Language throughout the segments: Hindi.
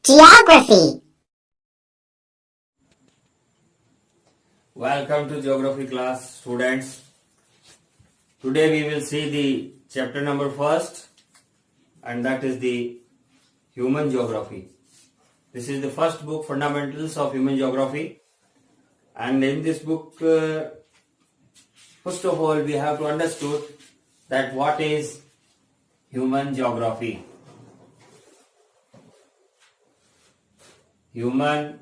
Geography. Welcome to geography class, students. Today we will see the chapter number first, and that is the human geography. This is the first book, Fundamentals of Human Geography, and in this book, first of all, we have to understand that what is human geography. Human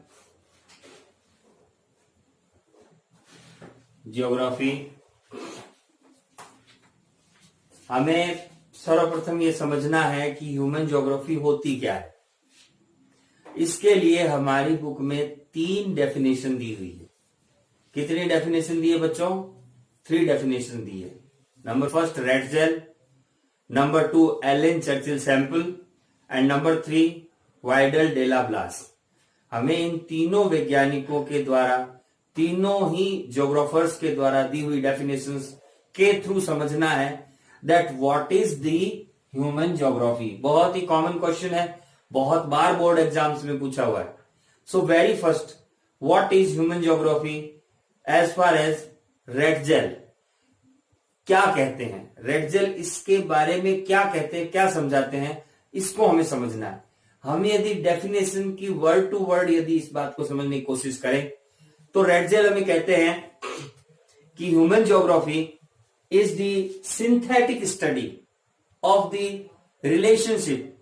geography, हमें सर्वप्रथम ये समझना है कि ह्यूमन ज्योग्राफी होती क्या है। इसके लिए हमारी बुक में 3 डेफिनेशन दी हुई है। कितनी डेफिनेशन दी है बच्चों? 3 डेफिनेशन दी है। Number first Ratzel, number 2 Ellen Churchill Semple and number 3 Vidal de la Blache. हमें इन तीनों वैज्ञानिकों के द्वारा, तीनों ही ज्योग्राफर्स के द्वारा दी हुई डेफिनेशंस के थ्रू समझना है that what is the human geography. बहुत ही कॉमन क्वेश्चन है, बहुत बार बोर्ड एग्जाम्स में पूछा हुआ है। So very first, what is human geography as far as Ratzel क्या कहते हैं, रेटजेल इसके बारे में क्या कहते हैं, क्या समझाते हैं, इसको हमें समझना है। हम यदि डेफिनेशन की वर्ड टू वर्ड यदि इस बात को समझने की कोशिश करें तो रेटजेल हमें कहते हैं कि human geography is the synthetic study of the relationship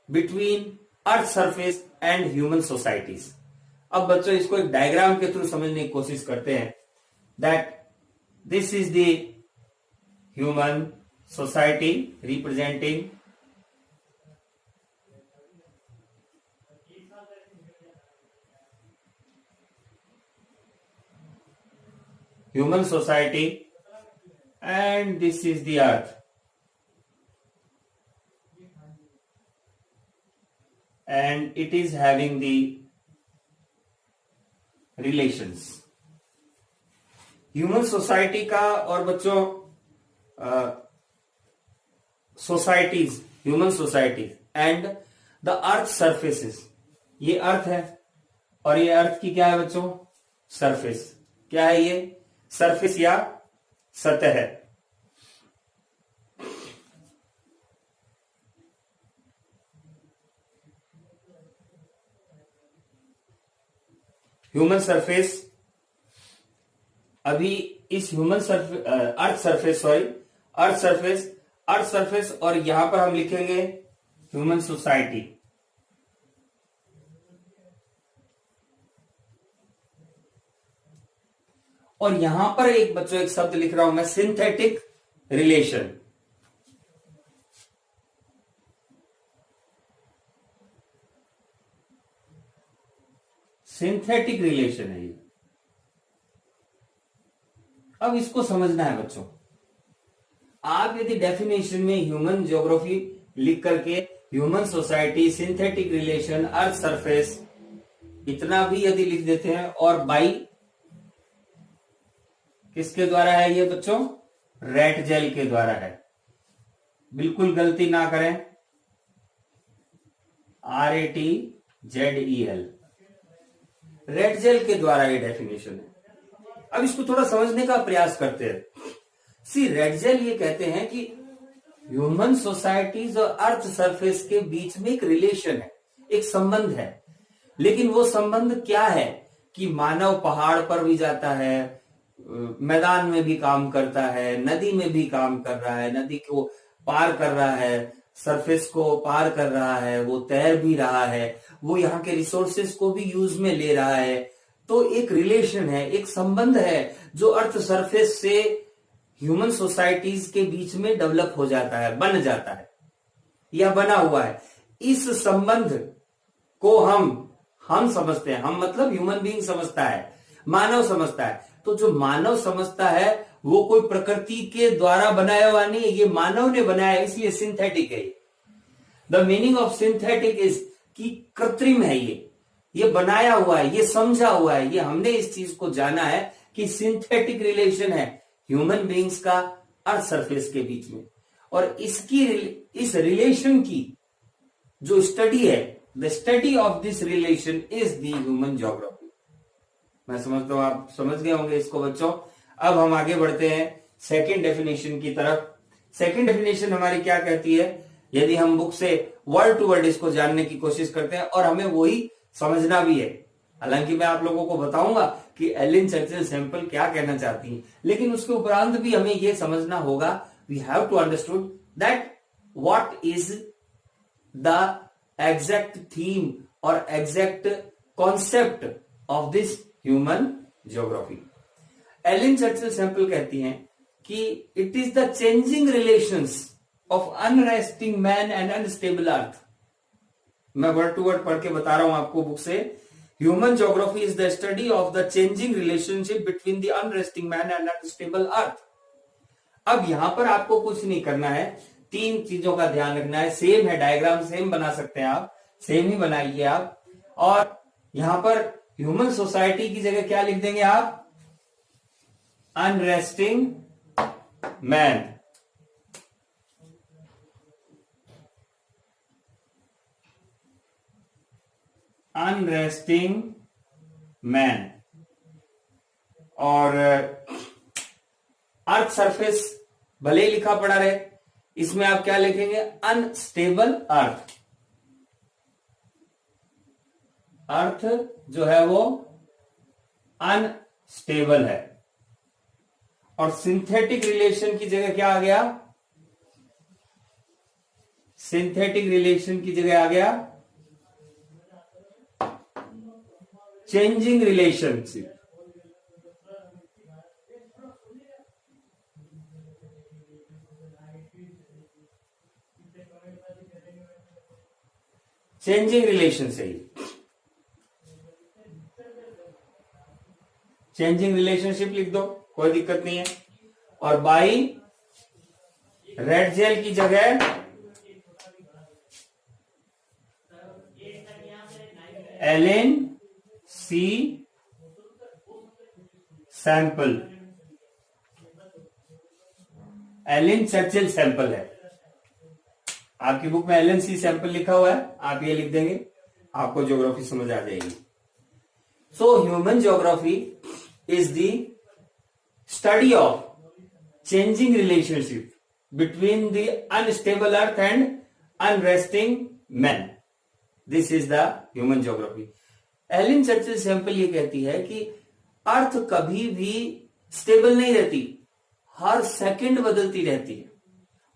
between earth surface and human societies. अब बच्चों इसको एक डायग्राम के थ्रू समझने की कोशिश करते हैं that this is the human society representing human society, and this is the earth, and it is having the relations human society का। और बच्चों societies, human societies and the earth surfaces, ये अर्थ है और ये अर्थ की क्या है बच्चों? सरफेस। क्या है ये? सरफेस या सतह है। ह्यूमन सरफेस, अभी इस ह्यूमन सरफेस, अर्थ सरफेस और यहां पर हम लिखेंगे ह्यूमन सोसाइटी। और यहां पर एक बच्चों एक शब्द लिख रहा हूं मैं, सिंथेटिक रिलेशन। सिंथेटिक रिलेशन है ये। अब इसको समझना है बच्चों। आप यदि डेफिनेशन में ह्यूमन ज्योग्राफी लिख करके human society, synthetic relation, earth surface इतना भी यदि लिख देते हैं और बाई किसके द्वारा है ये बच्चों? रेटजेल के द्वारा है। बिल्कुल गलती ना करें, RATZEL, रेटजेल के द्वारा ये डेफिनेशन है। अब इसको थोड़ा समझने का प्रयास करते हैं। सी रेटजेल ये कहते हैं कि ह्यूमन सोसाइटीज और अर्थ सरफेस के बीच में एक रिलेशन है, एक संबंध है। लेकिन वो संबंध क्या है कि मानव पहाड़ पर भी जाता है, मैदान में भी काम करता है, नदी में भी काम कर रहा है, नदी को पार कर रहा है, सरफेस को पार कर रहा है, वो तैर भी रहा है, वो यहाँ के रिसोर्सेस को भी यूज में ले रहा है। तो एक रिलेशन है, एक संबंध है जो अर्थ सरफेस से ह्यूमन सोसाइटीज के बीच में डेवलप हो जाता है, बन जाता है या बना हुआ है। इस संबंध को हम समझते हैं, हम मतलब ह्यूमन बीइंग समझता है, मानव समझता है। तो जो मानव समझता है वो कोई प्रकृति के द्वारा बनाया हुआ नहीं है, ये मानव ने बनाया, इसलिए सिंथेटिक है। The meaning of synthetic is कि कृत्रिम है, ये बनाया हुआ है, ये समझा हुआ है, ये हमने इस चीज को जाना है कि सिंथेटिक रिलेशन है ह्यूमन बीइंग्स का अर्थ सरफेस के बीच में। और इस रिलेशन की जो स्टडी है the study of this relation is the human geography. मैं समझता हूं आप समझ गए होंगे इसको बच्चों। अब हम आगे बढ़ते हैं सेकेंड डेफिनेशन की तरफ। सेकेंड डेफिनेशन हमारी क्या कहती है, यदि हम बुक से वर्ड टू वर्ड इसको जानने की कोशिश करते हैं और हमें वही समझना भी है, हालांकि मैं आप लोगों को बताऊंगा कि एलिन चर्चिल सैंपल क्या कहना चाहती है, लेकिन उसके उपरांत भी हमें यह समझना होगा, we have to understood that what is the exact theme और exact concept of this human geography. Ellen Churchill Semple कहती हैं कि it is the changing relations of unresting man and unstable earth. मैं वर्ड टू वर्ड पढ़ के बता रहा हूं आपको बुक से। Human geography is the study of the changing relationship between the unresting man and unstable earth. अब यहां पर आपको कुछ नहीं करना है, तीन चीजों का ध्यान रखना है। सेम है, डायग्राम सेम बना सकते हैं आप, सेम ही बनाइए आप। और यहां पर ह्यूमन सोसाइटी की जगह क्या लिख देंगे आप, अनरेस्टिंग मैन। अनरेस्टिंग मैन। और अर्थ सरफेस भले ही लिखा पड़ा रहे, इसमें आप क्या लिखेंगे, अनस्टेबल अर्थ। अर्थ जो है वो अनस्टेबल है। और सिंथेटिक रिलेशन की जगह क्या आ गया, सिंथेटिक रिलेशन की जगह आ गया चेंजिंग रिलेशनशिप। चेंजिंग रिलेशन से ही चेंजिंग रिलेशनशिप लिख दो, कोई दिक्कत नहीं है। और बाई रेड जेल की जगह एलिन सी सैंपल, एलिन चर्चिल सैंपल है। आपकी बुक में एलिन सी सैंपल लिखा हुआ है, आप ये लिख देंगे, आपको ज्योग्राफी समझ आ जाएगी। So human geography is the study of changing relationship between the unstable earth and unresting man. This is the human geography. Ellen Churchill Semple ये कहती है कि अर्थ कभी भी स्टेबल नहीं रहती, हर सेकंड बदलती रहती है।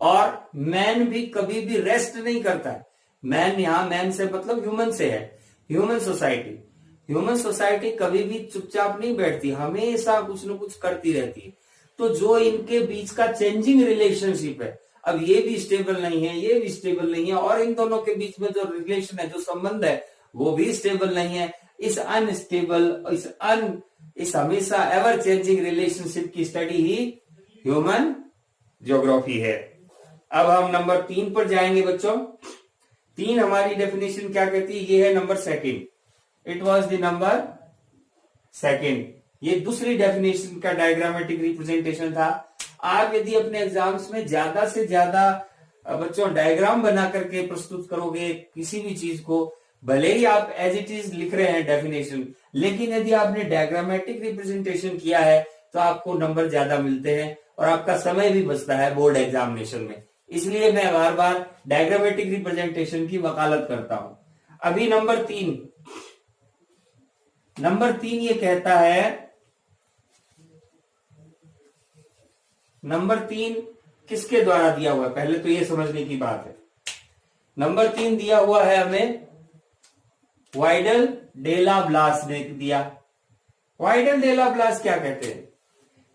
और मैन भी कभी भी रेस्ट नहीं करता है। मैन, यहां मैन से मतलब ह्यूमन से है, ह्यूमन सोसाइटी। ह्यूमन सोसाइटी कभी भी चुपचाप नहीं बैठती, हमेशा कुछ न कुछ करती रहती है। तो जो इनके बीच का चेंजिंग रिलेशनशिप है, अब ये भी स्टेबल नहीं है, ये भी स्टेबल नहीं है, और इन दोनों के बीच में जो रिलेशन है, जो संबंध है, वो भी स्टेबल नहीं है। इस अनस्टेबल, इस हमेशा एवर चेंजिंग रिलेशनशिप की स्टडी ही ह्यूमन ज्योग्राफी है। अब हम नंबर 3 पर जाएंगे बच्चों। 3 हमारी डेफिनेशन क्या कहती है, ये है number second. It was the number second. ये दूसरी डेफिनेशन का डायग्रामेटिक रिप्रेजेंटेशन था। आप यदि अपने एग्जाम्स में ज्यादा से ज्यादा बच्चों डायग्राम बना करके प्रस्तुत करोगे किसी भी चीज को, भले ही आप एज इट इज लिख रहे हैं डेफिनेशन, लेकिन यदि आपने डायग्रामेटिक रिप्रेजेंटेशन किया है तो आपको नंबर ज्यादा मिलते हैं और आपका समय भी बचता है बोर्ड एग्जामिनेशन में। इसलिए मैं बार बार डायग्रामेटिक रिप्रेजेंटेशन की वकालत करता हूं। अभी नंबर 3 ये कहता है, नंबर 3 किसके द्वारा दिया हुआ है, पहले तो ये समझने की बात है। नंबर 3 दिया हुआ है हमें वाइडल डेला ब्लास ने दिया। वाइडल डेला ब्लास क्या कहते हैं,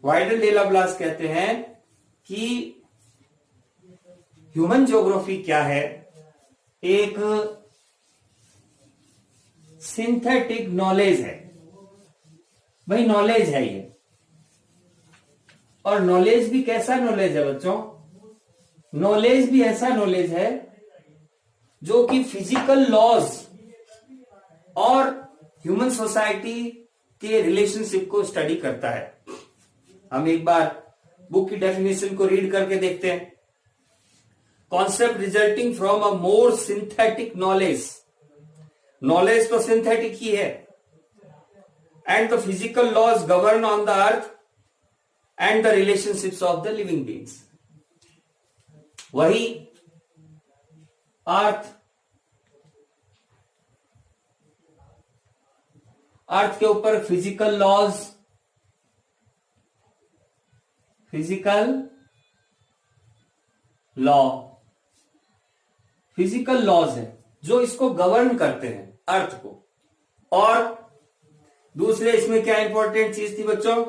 वाइडल डेला ब्लास कहते हैं कि ह्यूमन ज्योग्राफी क्या है, एक सिंथेटिक नॉलेज है। भाई नॉलेज है ये, और नॉलेज भी कैसा नॉलेज है बच्चों, नॉलेज भी ऐसा नॉलेज है जो कि फिजिकल लॉज और ह्यूमन सोसाइटी के रिलेशनशिप को स्टडी करता है। हम एक बार बुक की डेफिनेशन को रीड करके देखते हैं। Concept resulting from a more synthetic knowledge knowledge तो सिंथेटिक ही है। And the physical laws govern on the earth and the relationships of the living beings. वही अर्थ के ऊपर फिजिकल लॉज है जो इसको गवर्न करते हैं अर्थ को। और दूसरे इसमें क्या इंपॉर्टेंट चीज थी बच्चों,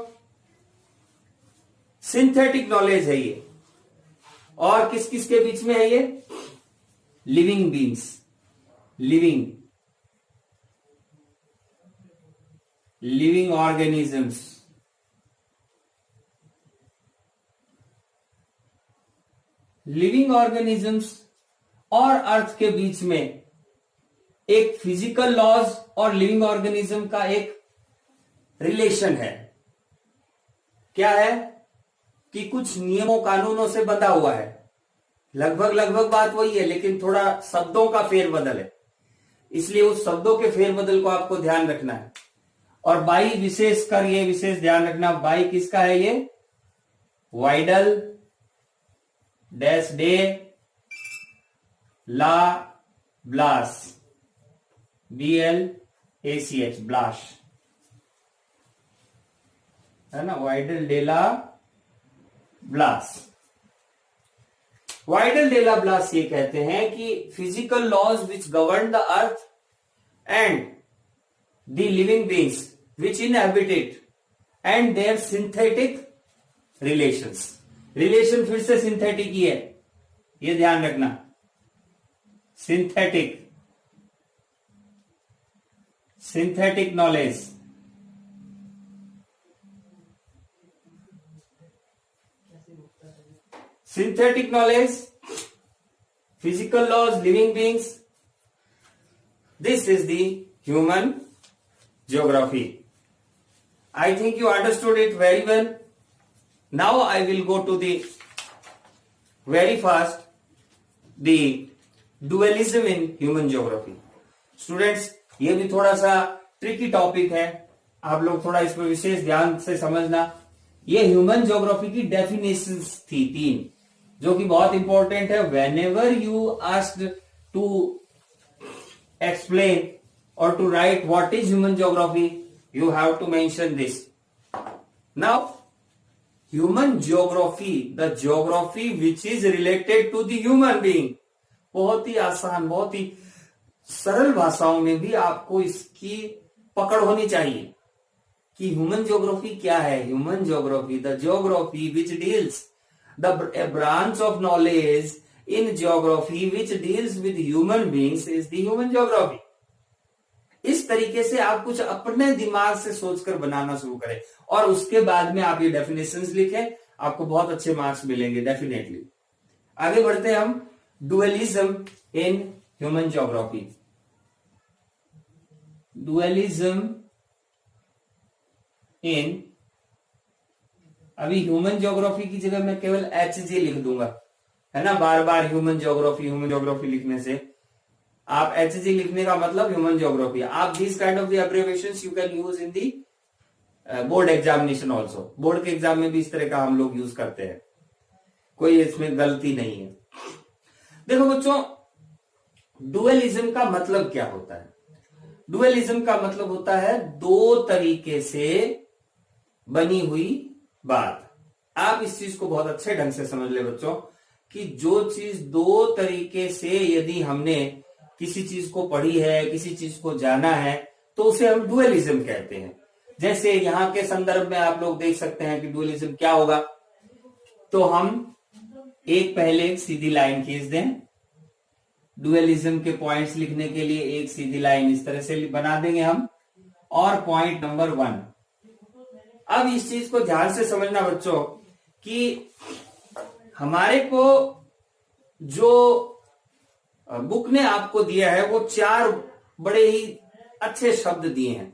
सिंथेटिक नॉलेज है ये। और किस किस के बीच में है ये, living beings, living organisms. Living organisms और अर्थ के बीच में एक फिजिकल लॉज और लिविंग ऑर्गेनिज्म का एक रिलेशन है। क्या है कि कुछ नियमों कानूनों से बंधा हुआ है। लगभग बात वही है, लेकिन थोड़ा शब्दों का फेरबदल है, इसलिए उस शब्दों के फेरबदल को आपको ध्यान रखना है। और बाई विशेषकर ये विशेष ध्यान रखना, बाई किसका है ये, Vidal dash de la Blache, BLACH, Blache है ना, Vidal de la Blache. Vidal de la Blache ये कहते हैं कि physical laws which govern the earth and the living beings which inhabit it and their synthetic relations. Relation फिर से सिंथेटिक ही है, ये ध्यान रखना, synthetic knowledge. Synthetic knowledge, physical laws, living beings. This is the human geography. I think you understood it very well. Now I will go to the very fast the dualism in human geography. Students, ये भी थोड़ा सा ट्रिकी टॉपिक है, आप लोग थोड़ा इस पर विशेष ध्यान से समझना। ये ह्यूमन ज्योग्राफी की डेफिनेशंस थी 3, जो कि बहुत इंपॉर्टेंट है। Whenever you asked to explain और to write what is human geography, you have to mention this. Now human geography, the geography which is related to the human being. बहुत ही आसान, बहुत ही सरल भाषाओं में भी आपको इसकी पकड़ होनी चाहिए कि ह्यूमन ज्योग्राफी क्या है। Human geography, the geography which deals a branch of knowledge in geography which deals with human beings is the human geography. इस तरीके से आप कुछ अपने दिमाग से सोचकर बनाना शुरू करें और उसके बाद में आप ये डेफिनेशंस लिखें, आपको बहुत अच्छे मार्क्स मिलेंगे डेफिनेटली। आगे बढ़ते हैं हम, dualism in human geography. Dualism in, अभी ह्यूमन ज्योग्राफी की जगह मैं केवल HG लिख दूंगा, है ना। बार बार ह्यूमन ज्योग्राफी लिखने से, आप HG लिखने का मतलब ह्यूमन ज्योग्राफी। आप this kind of the अब्रिविएशंस you can use in the board examination also. Board के एग्जाम में भी इस तरह का हम लोग यूज करते हैं, कोई इसमें गलती नहीं है। देखो बच्चों, डुअलिज्म का मतलब क्या होता है? डुअलिज्म का मतलब होता है दो तरीके से बनी हुई बात। आप इस चीज को बहुत अच्छे ढंग से समझ ले बच्चों कि जो चीज दो तरीके से, यदि हमने किसी चीज को पढ़ी है, किसी चीज को जाना है, तो उसे हम डुअलिज्म कहते हैं। जैसे यहां के संदर्भ में आप लोग देख सकते हैं कि डुअलिज्म क्या होगा। तो हम पहले एक सीधी लाइन खींच दें, डुअलिज्म के पॉइंट्स लिखने के लिए एक सीधी लाइन इस तरह से बना देंगे हम। और पॉइंट नंबर 1, अब इस चीज को ध्यान से समझना बच्चों कि हमारे को जो बुक ने आपको दिया है वो 4 बड़े ही अच्छे शब्द दिए हैं।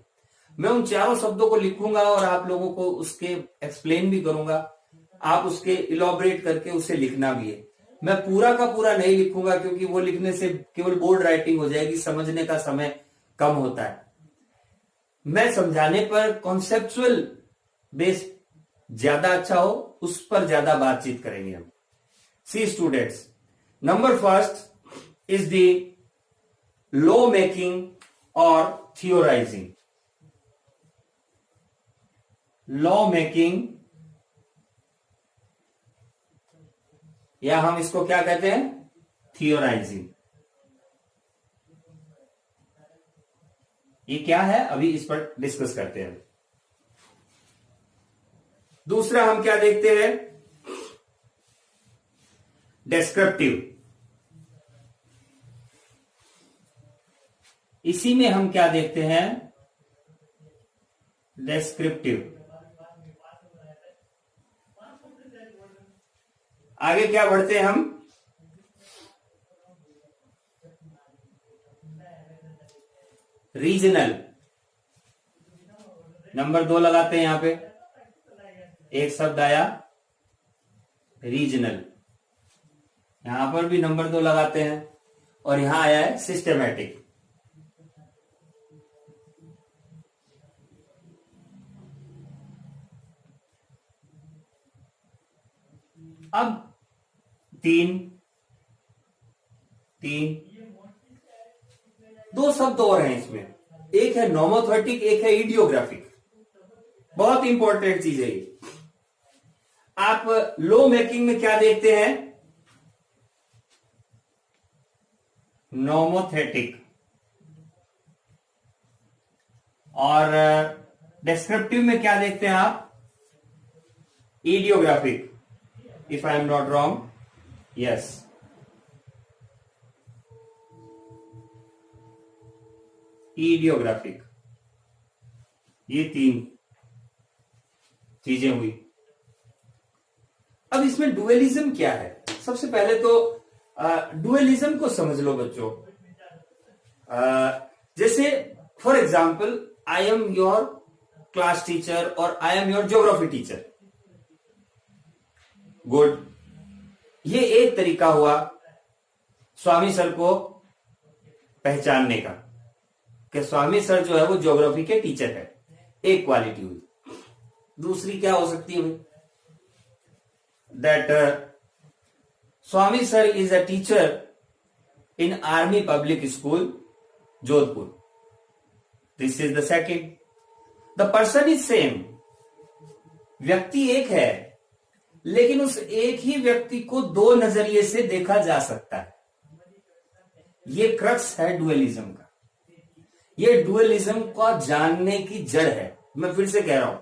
मैं उन चारों शब्दों को लिखूंगा और आप लोगों को उसके एक्सप्लेन भी करूंगा, आप उसके इलॉबरेट करके उसे लिखना भी है। मैं पूरा का पूरा नहीं लिखूंगा क्योंकि वो लिखने से केवल बोर्ड राइटिंग हो जाएगी, समझने का समय कम होता है। मैं समझाने पर कॉन्सेप्चुअल बेस ज्यादा अच्छा हो, उस पर ज्यादा बातचीत करेंगे हम। See students, number first is the law making और थियोराइजिंग। लॉ मेकिंग, या हम इसको क्या कहते हैं, थियोराइजिंग। ये क्या है, अभी इस पर डिस्कस करते हैं। दूसरा हम क्या देखते हैं, डेस्क्रिप्टिव। इसी में हम क्या देखते हैं, डेस्क्रिप्टिव। आगे क्या बढ़ते हैं हम, रीजनल। नंबर 2 लगाते हैं, यहां पे एक शब्द आया रीजनल, यहां पर भी नंबर 2 लगाते हैं, और यहां आया है सिस्टेमैटिक। अब तीन दो शब्द और हैं इसमें, एक है नोमोथेटिक, एक है इडियोग्राफिक। बहुत इंपॉर्टेंट चीज है ये। आप लॉ मेकिंग में क्या देखते हैं, नोमोथेटिक, और डिस्क्रिप्टिव में क्या देखते हैं आप, idiographic, if I am not wrong, yes. Idiographic, ये 3 चीजें हुई। अब इसमें डुअलिज्म क्या है, सबसे पहले तो डुअलिज्म को समझ लो बच्चों। जैसे for example, I am your class teacher और I am your geography teacher. Good, ये एक तरीका हुआ स्वामी सर को पहचानने का, कि स्वामी सर जो है वो ज्योग्राफी के टीचर है, एक क्वालिटी हुई। दूसरी क्या हो सकती है, that Swami sir is a teacher in army public school Jodhpur. This is the second. The person is same, व्यक्ति एक है, लेकिन उस एक ही व्यक्ति को 2 नजरिए से देखा जा सकता है। ये क्रक्स है डुअलिज्म का, ये डुअलिज्म का जानने की जड़ है। मैं फिर से कह रहा हूं,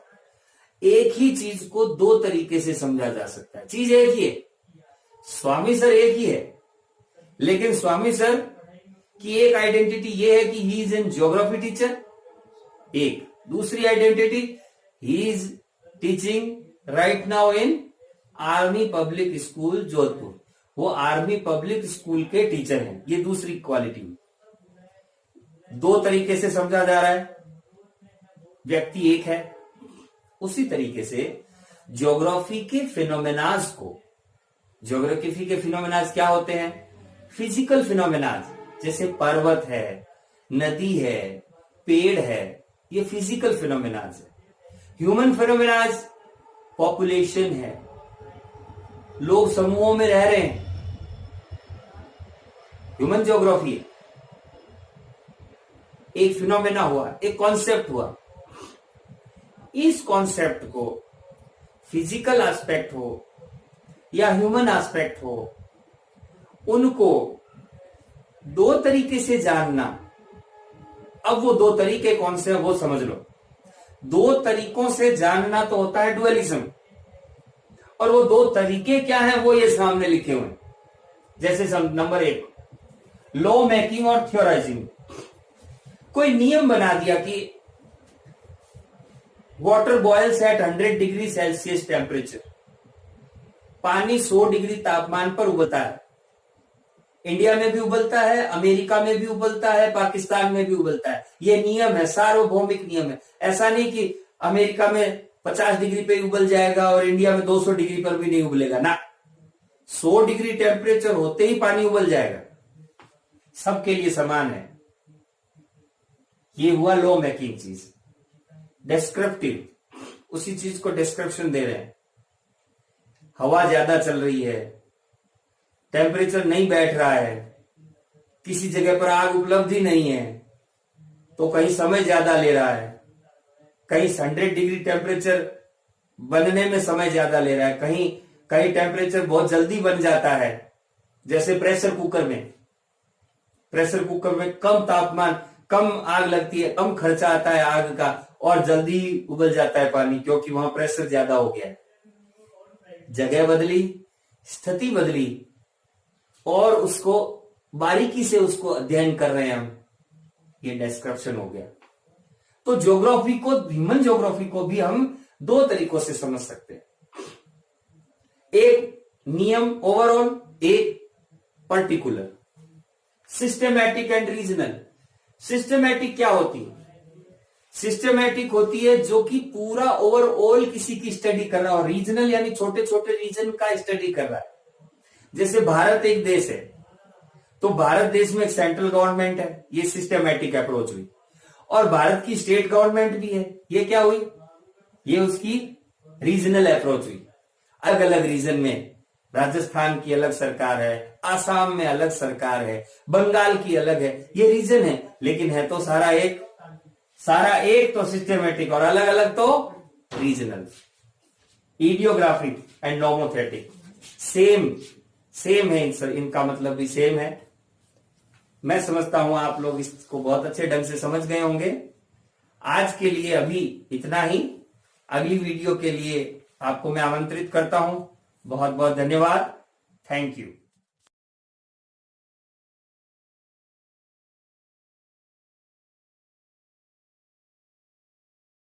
एक ही चीज को 2 तरीके से समझा जा सकता है। चीज एक ही है, स्वामी सर एक ही है, लेकिन स्वामी सर की एक आइडेंटिटी ये है कि he is an geography teacher, एक। दूसरी identity, he is teaching right now in army public school Jodhpur, वो आर्मी पब्लिक स्कूल के टीचर हैं। ये दूसरी क्वालिटी, 2 तरीके से समझा जा रहा है, व्यक्ति एक है। उसी तरीके से ज्योग्राफी के फिनोमेनाज को, ज्योग्राफी के फिनोमेनाज क्या होते हैं, फिजिकल फिनोमेनाज, जैसे पर्वत है, नदी है, पेड़ है, ये फिजिकल फिनोमेनाज है। ह्यूमन फिनोमेनाज, पॉपुलेशन है, लोग समूहों में रह रहे हैं, ह्यूमन ज्योग्राफी है। एक फिनोमेना हुआ, एक कॉन्सेप्ट हुआ। इस कॉन्सेप्ट को फिजिकल एस्पेक्ट हो या ह्यूमन एस्पेक्ट हो, उनको 2 तरीके से जानना। अब वो 2 तरीके कौन से हैं वो समझ लो। 2 तरीकों से जानना तो होता है डुअलिज्म, और वो 2 तरीके क्या हैं वो ये सामने लिखे हुए हैं। जैसे नंबर 1, लॉ मेकिंग और थियोराइजिंग। कोई नियम बना दिया कि water boils at 100 degree Celsius temperature, पानी 100 डिग्री तापमान पर उबलता है। इंडिया में भी उबलता है, अमेरिका में भी उबलता है, पाकिस्तान में भी उबलता है। ये नियम है, सार्वभौमिक नियम है। ऐसा नहीं कि अमेरिका में 50 डिग्री पे उबल जाएगा और इंडिया में 200 डिग्री पर भी नहीं उबलेगा ना। 100 डिग्री टेम्परेचर होते ही पानी उबल जाएगा। सबके लिए समान है। ये हुआ लो मेकिंग चीज। डिस्क्रिप्टिव, उसी चीज को डिस्क्रिप्शन दे रहे हैं। हवा ज्यादा चल रही है, टेम्परेचर नहीं बैठ रहा है, किसी जगह पर आग उपलब्ध ही नहीं है, तो कहीं समय ज्यादा ले रहा है, कहीं 100 डिग्री टेम्परेचर बनने में समय ज्यादा ले रहा है, कहीं कहीं टेम्परेचर बहुत जल्दी बन जाता है। जैसे प्रेशर कुकर में कम तापमान, कम आग लगती है, कम खर्चा आता है आग का, और जल्दी उबल जाता है पानी, क्योंकि वहां प्रेशर ज्यादा हो गया है। जगह बदली, स्थिति बदली, और उसको बारीकी से उसको अध्ययन कर रहे हैं हम, ये डिस्क्रिप्शन हो गया। तो ज्योग्राफी को, ह्यूमन ज्योग्राफी को भी हम 2 तरीकों से समझ सकते हैं। एक नियम ओवरऑल, एक particular. Systematic and regional. Systematic क्या होती है? सिस्टमैटिक होती है जो कि पूरा ओवरऑल किसी की स्टडी कर रहा हो। रीजनल यानी छोटे छोटे रीजन का स्टडी कर रहा है। जैसे भारत एक देश है, तो भारत देश में एक सेंट्रल गवर्नमेंट है, ये सिस्टमैटिक अप्रोच हुई। और भारत की स्टेट गवर्नमेंट भी है, ये क्या हुई? ये उसकी रीजनल अप्रोच हुई। अलग अलग रीजन में, राजस्थान की अलग सरकार है, आसाम में अलग सरकार है, बंगाल की अलग है, ये रीजन है, लेकिन है तो सारा एक तो सिस्टमैटिक, और अलग अलग तो regional. Idiographic and nomothetic same है, इनका मतलब भी सेम है। मैं समझता हूं आप लोग इसको बहुत अच्छे ढंग से समझ गए होंगे। आज के लिए अभी इतना ही। अगली वीडियो के लिए आपको मैं आमंत्रित करता हूं। बहुत बहुत धन्यवाद। Thank you.